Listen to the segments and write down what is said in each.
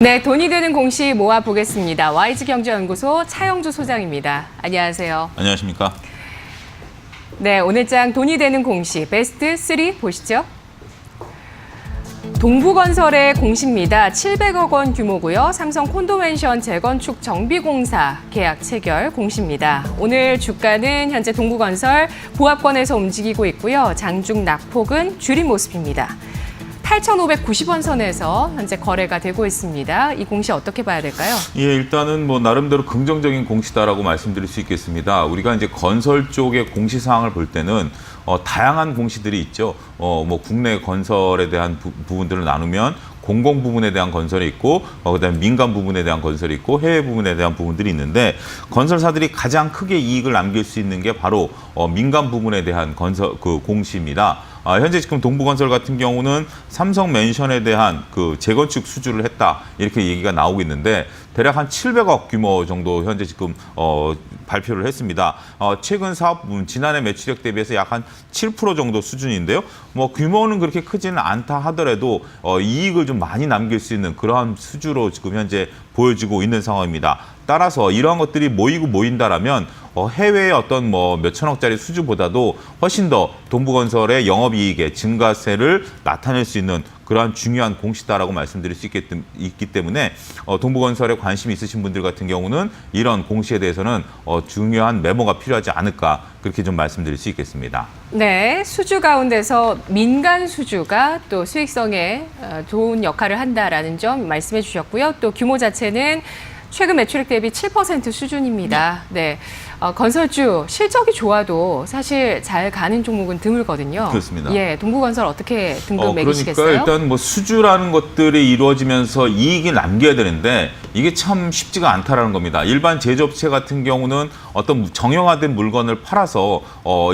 네, 돈이 되는 공시 모아보겠습니다. YG경제연구소 차영주 소장입니다. 안녕하세요. 안녕하십니까? 네, 오늘장 돈이 되는 공시 베스트 3 보시죠. 동부건설의 공시입니다. 700억 원 규모고요. 삼성 콘도맨션 재건축 정비공사 계약 체결 공시입니다. 오늘 주가는 현재 동부건설 보합권에서 움직이고 있고요. 장중 낙폭은 줄인 모습입니다. 8,590원 선에서 현재 거래가 되고 있습니다. 이 공시 어떻게 봐야 될까요? 예, 일단은 나름대로 긍정적인 공시다라고 말씀드릴 수 있겠습니다. 우리가 이제 건설 쪽의 공시 사항을 볼 때는 다양한 공시들이 있죠. 국내 건설에 대한 부분들을 나누면 공공 부분에 대한 건설이 있고, 그다음에 민간 부분에 대한 건설이 있고, 해외 부분에 대한 부분들이 있는데, 건설사들이 가장 크게 이익을 남길 수 있는 게 바로 민간 부분에 대한 건설 공시입니다. 현재 지금 동부건설 같은 경우는 삼성맨션에 대한 재건축 수주를 했다, 이렇게 얘기가 나오고 있는데, 대략 한 700억 규모 정도 현재 지금 발표를 했습니다. 최근 사업 지난해 매출액 대비해서 약 한 7% 정도 수준인데요. 규모는 그렇게 크지는 않다 하더라도 이익을 좀 많이 남길 수 있는 그러한 수주로 지금 현재 보여지고 있는 상황입니다. 따라서 이러한 것들이 모인다라면 해외의 어떤 몇천억짜리 수주보다도 훨씬 더 동부건설의 영업이익의 증가세를 나타낼 수 있는 그러한 중요한 공시다라고 말씀드릴 수 있기 때문에 동부건설에 관심이 있으신 분들 같은 경우는 이런 공시에 대해서는 중요한 메모가 필요하지 않을까, 그렇게 좀 말씀드릴 수 있겠습니다. 네, 수주 가운데서 민간 수주가 또 수익성에 좋은 역할을 한다라는 점 말씀해 주셨고요. 또 규모 자체는 최근 매출액 대비 7% 수준입니다. 네. 건설주 실적이 좋아도 사실 잘 가는 종목은 드물거든요. 그렇습니다. 예, 동부건설 어떻게 등급 매기시겠어요? 그러니까 일단 수주라는 것들이 이루어지면서 이익이 남겨야 되는데 이게 참 쉽지가 않다라는 겁니다. 일반 제조업체 같은 경우는 어떤 정형화된 물건을 팔아서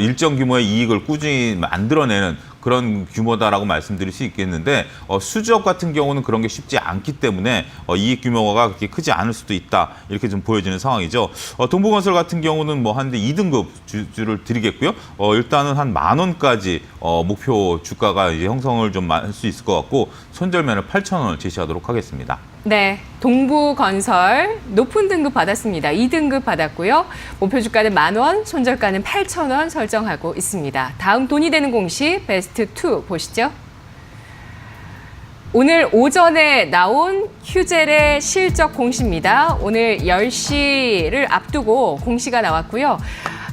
일정 규모의 이익을 꾸준히 만들어내는 그런 규모다라고 말씀드릴 수 있겠는데, 수주업 같은 경우는 그런 게 쉽지 않기 때문에 이익 규모가 그렇게 크지 않을 수도 있다, 이렇게 좀 보여지는 상황이죠. 동부건설 같은 경우는 한 2등급 주를 드리겠고요. 일단은 한 10,000원까지 목표 주가가 이제 형성을 좀 할 수 있을 것 같고, 손절매를 8,000원을 제시하도록 하겠습니다. 네, 동부건설 높은 등급 받았습니다. 2등급 받았고요. 목표 주가는 10,000원, 손절가는 8,000원 설정하고 있습니다. 다음 돈이 되는 공시 베스트 2 보시죠. 오늘 오전에 나온 휴젤의 실적 공시입니다. 오늘 10시를 앞두고 공시가 나왔고요.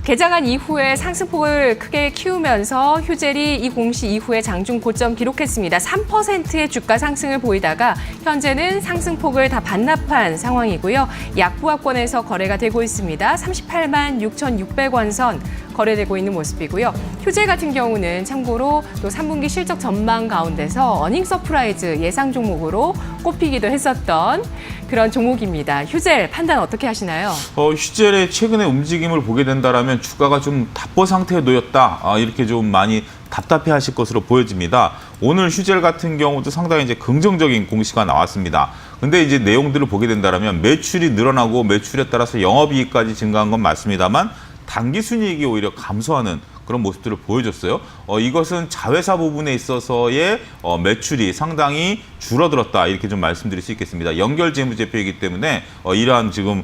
개장한 이후에 상승폭을 크게 키우면서 휴젤이 이 공시 이후에 장중 고점 기록했습니다. 3%의 주가 상승을 보이다가 현재는 상승폭을 다 반납한 상황이고요. 약보합권에서 거래가 되고 있습니다. 38만 6,600원 선 거래되고 있는 모습이고요. 휴젤 같은 경우는 참고로 또 3분기 실적 전망 가운데서 어닝 서프라이즈 예상 종목으로 꼽히기도 했었던 그런 종목입니다. 휴젤 판단 어떻게 하시나요? 휴젤의 최근의 움직임을 보게 된다라면 주가가 좀 답보 상태에 놓였다, 이렇게 좀 많이 답답해 하실 것으로 보여집니다. 오늘 휴젤 같은 경우도 상당히 이제 긍정적인 공시가 나왔습니다. 근데 이제 내용들을 보게 된다라면 매출이 늘어나고 매출에 따라서 영업이익까지 증가한 건 맞습니다만 당기순이익이 오히려 감소하는 그런 모습들을 보여줬어요. 이것은 자회사 부분에 있어서의 매출이 상당히 줄어들었다, 이렇게 좀 말씀드릴 수 있겠습니다. 연결 재무제표이기 때문에 이러한 지금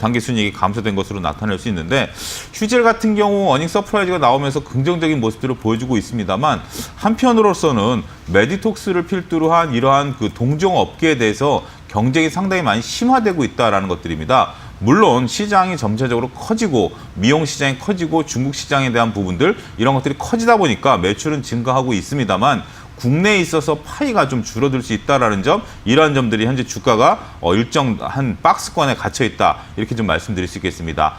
당기순이익이 감소된 것으로 나타낼 수 있는데, 휴젤 같은 경우 어닝 서프라이즈가 나오면서 긍정적인 모습들을 보여주고 있습니다만, 한편으로서는 메디톡스를 필두로 한 이러한 동종 업계에 대해서 경쟁이 상당히 많이 심화되고 있다는 것들입니다. 물론 시장이 점차적으로 커지고 미용 시장이 커지고 중국 시장에 대한 부분들, 이런 것들이 커지다 보니까 매출은 증가하고 있습니다만 국내에 있어서 파이가 좀 줄어들 수 있다라는 점, 이러한 점들이 현재 주가가 일정 한 박스권에 갇혀 있다, 이렇게 좀 말씀드릴 수 있겠습니다.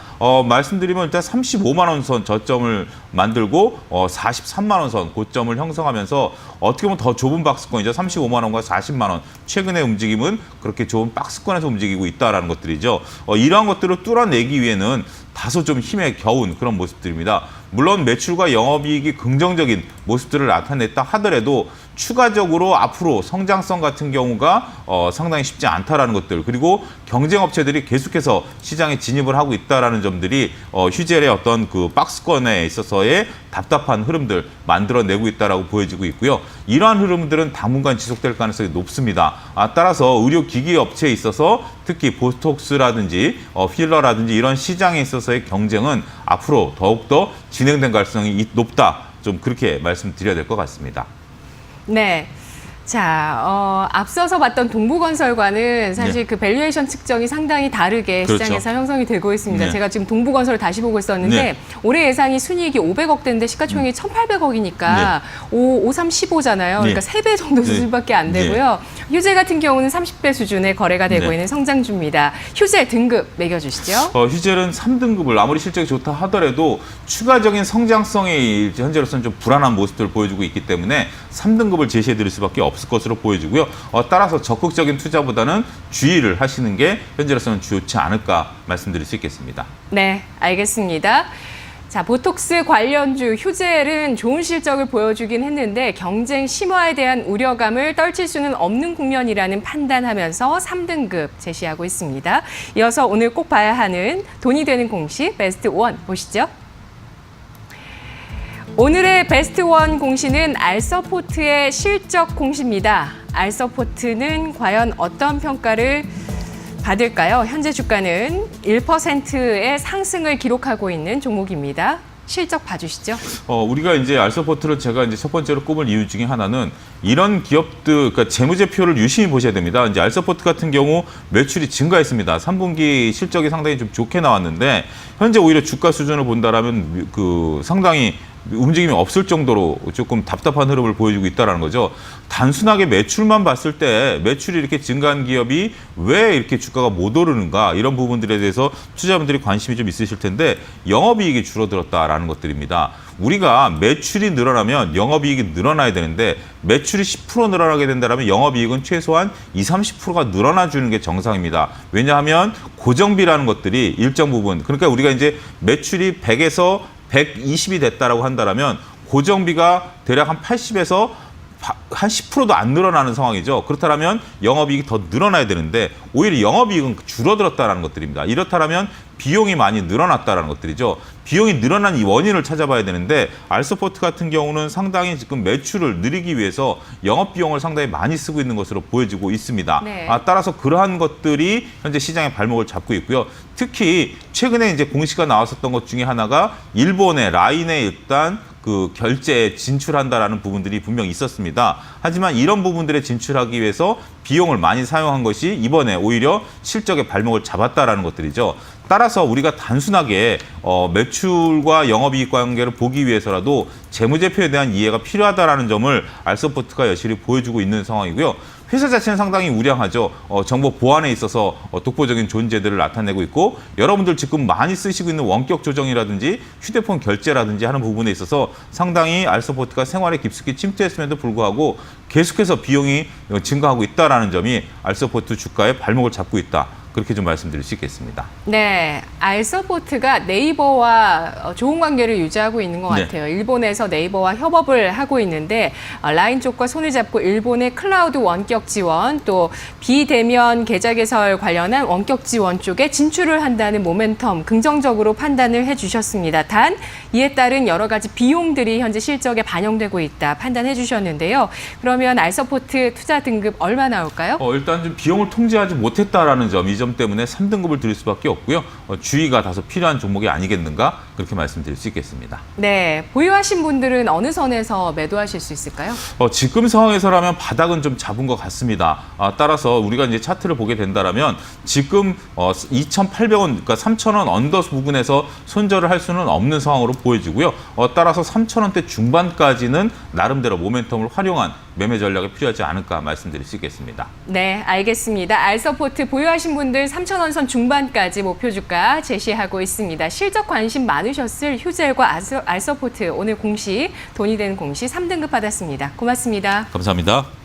말씀드리면 일단 35만 원 선 저점을 만들고 43만 원 선 고점을 형성하면서 어떻게 보면 더 좁은 박스권이죠. 35만 원과 40만 원. 최근의 움직임은 그렇게 좁은 박스권에서 움직이고 있다라는 것들이죠. 이러한 것들을 뚫어내기 위해는 다소 좀 힘에 겨운 그런 모습들입니다. 물론 매출과 영업이익이 긍정적인 모습들을 나타냈다 하더라도 추가적으로 앞으로 성장성 같은 경우가 상당히 쉽지 않다라는 것들, 그리고 경쟁업체들이 계속해서 시장에 진입을 하고 있다라는 점들이 휴젤의 어떤 그 박스권에 있어서의 답답한 흐름들 만들어내고 있다라고 보여지고 있고요. 이러한 흐름들은 당분간 지속될 가능성이 높습니다. 따라서 의료기기 업체에 있어서 특히 보톡스라든지 필러라든지 이런 시장에 있어서의 경쟁은 앞으로 더욱더 진행된 가능성이 높다. 좀 그렇게 말씀드려야 될 것 같습니다. 네. 자, 앞서서 봤던 동부건설과는 사실 네. 그 밸류에이션 측정이 상당히 다르게 그렇죠. 시장에서 형성이 되고 있습니다. 네. 제가 지금 동부건설을 다시 보고 있었는데 네. 올해 예상이 순이익이 500억대인데 시가총액이 1,800억이니까 5315잖아요. 그러니까 3배 정도 네. 수준밖에 안 되고요. 휴젤 같은 경우는 30배 수준에 거래가 되고 네. 있는 성장주입니다. 휴젤 등급 매겨주시죠. 휴젤은 3등급을 아무리 실적이 좋다 하더라도 추가적인 성장성이 현재로서는 좀 불안한 모습들을 보여주고 있기 때문에 3등급을 제시해드릴 수밖에 없을 것으로 보여지고요. 따라서 적극적인 투자보다는 주의를 하시는 게 현재로서는 좋지 않을까 말씀드릴 수 있겠습니다. 네, 알겠습니다. 자, 보톡스 관련주 휴젤은 좋은 실적을 보여주긴 했는데 경쟁 심화에 대한 우려감을 떨칠 수는 없는 국면이라는 판단하면서 3등급 제시하고 있습니다. 이어서 오늘 꼭 봐야 하는 돈이 되는 공시 베스트 1 보시죠. 오늘의 베스트 1 공시는 알서포트의 실적 공시입니다. 알서포트는 과연 어떤 평가를 받을까요? 현재 주가는 1%의 상승을 기록하고 있는 종목입니다. 실적 봐주시죠. 우리가 이제 알서포트를 제가 이제 첫 번째로 꼽을 이유 중에 하나는 이런 기업들, 그러니까 재무제표를 유심히 보셔야 됩니다. 이제 알서포트 같은 경우 매출이 증가했습니다. 3분기 실적이 상당히 좀 좋게 나왔는데 현재 오히려 주가 수준을 본다라면 그 상당히 움직임이 없을 정도로 조금 답답한 흐름을 보여주고 있다는 거죠. 단순하게 매출만 봤을 때 매출이 이렇게 증가한 기업이 왜 이렇게 주가가 못 오르는가 이런 부분들에 대해서 투자분들이 관심이 좀 있으실 텐데 영업이익이 줄어들었다라는 것들입니다. 우리가 매출이 늘어나면 영업이익이 늘어나야 되는데 매출이 10% 늘어나게 된다면 영업이익은 최소한 20-30%가 늘어나 주는 게 정상입니다. 왜냐하면 고정비라는 것들이 일정 부분, 그러니까 우리가 이제 매출이 100에서 120이 됐다라고 한다면 고정비가 대략 한 80에서 한 10%도 안 늘어나는 상황이죠. 그렇다면 영업이익이 더 늘어나야 되는데 오히려 영업이익은 줄어들었다는 것들입니다. 이렇다면 비용이 많이 늘어났다는 것들이죠. 비용이 늘어난 이 원인을 찾아봐야 되는데 알서포트 같은 경우는 상당히 지금 매출을 늘리기 위해서 영업비용을 상당히 많이 쓰고 있는 것으로 보여지고 있습니다. 네. 따라서 그러한 것들이 현재 시장의 발목을 잡고 있고요. 특히 최근에 이제 공시가 나왔었던 것 중에 하나가 일본의 라인에 일단 그 결제에 진출한다라는 부분들이 분명히 있었습니다. 하지만 이런 부분들에 진출하기 위해서 비용을 많이 사용한 것이 이번에 오히려 실적의 발목을 잡았다라는 것들이죠. 따라서 우리가 단순하게 매출과 영업이익 관계를 보기 위해서라도 재무제표에 대한 이해가 필요하다라는 점을 알서포트가 여실히 보여주고 있는 상황이고요. 회사 자체는 상당히 우량하죠. 정보 보안에 있어서 독보적인 존재들을 나타내고 있고 여러분들 지금 많이 쓰시고 있는 원격 조정이라든지 휴대폰 결제라든지 하는 부분에 있어서 상당히 알서포트가 생활에 깊숙이 침투했음에도 불구하고 계속해서 비용이 증가하고 있다는 점이 알서포트 주가의 발목을 잡고 있다. 그렇게 좀 말씀드릴 수 있겠습니다. 네, 알서포트가 네이버와 좋은 관계를 유지하고 있는 것 네. 같아요. 일본에서 네이버와 협업을 하고 있는데 라인 쪽과 손을 잡고 일본의 클라우드 원격 지원 또 비대면 계좌 개설 관련한 원격 지원 쪽에 진출을 한다는 모멘텀 긍정적으로 판단을 해주셨습니다. 단 이에 따른 여러 가지 비용들이 현재 실적에 반영되고 있다 판단해 주셨는데요. 그러면 알서포트 투자 등급 얼마 나올까요? 일단 좀 비용을 통제하지 못했다라는 점, 이 점 때문에 3등급을 드릴 수밖에 없고요. 주의가 다소 필요한 종목이 아니겠는가 그렇게 말씀드릴 수 있겠습니다. 네, 보유하신 분들은 어느 선에서 매도하실 수 있을까요? 지금 상황에서라면 바닥은 좀 잡은 것 같습니다. 따라서 우리가 이제 차트를 보게 된다라면 지금 2,800원, 그러니까 3,000원 언더 부분에서 손절을 할 수는 없는 상황으로 보여지고요. 따라서 3,000원대 중반까지는 나름대로 모멘텀을 활용한 매매 전략이 필요하지 않을까 말씀드릴 수 있겠습니다. 네, 알겠습니다. 알서포트 보유하신 분들 3,000원 선 중반까지 목표 주가 제시하고 있습니다. 실적 관심 많으셨을 휴젤과 알서포트 오늘 공시 돈이 되는 공시 3등급 받았습니다. 고맙습니다. 감사합니다.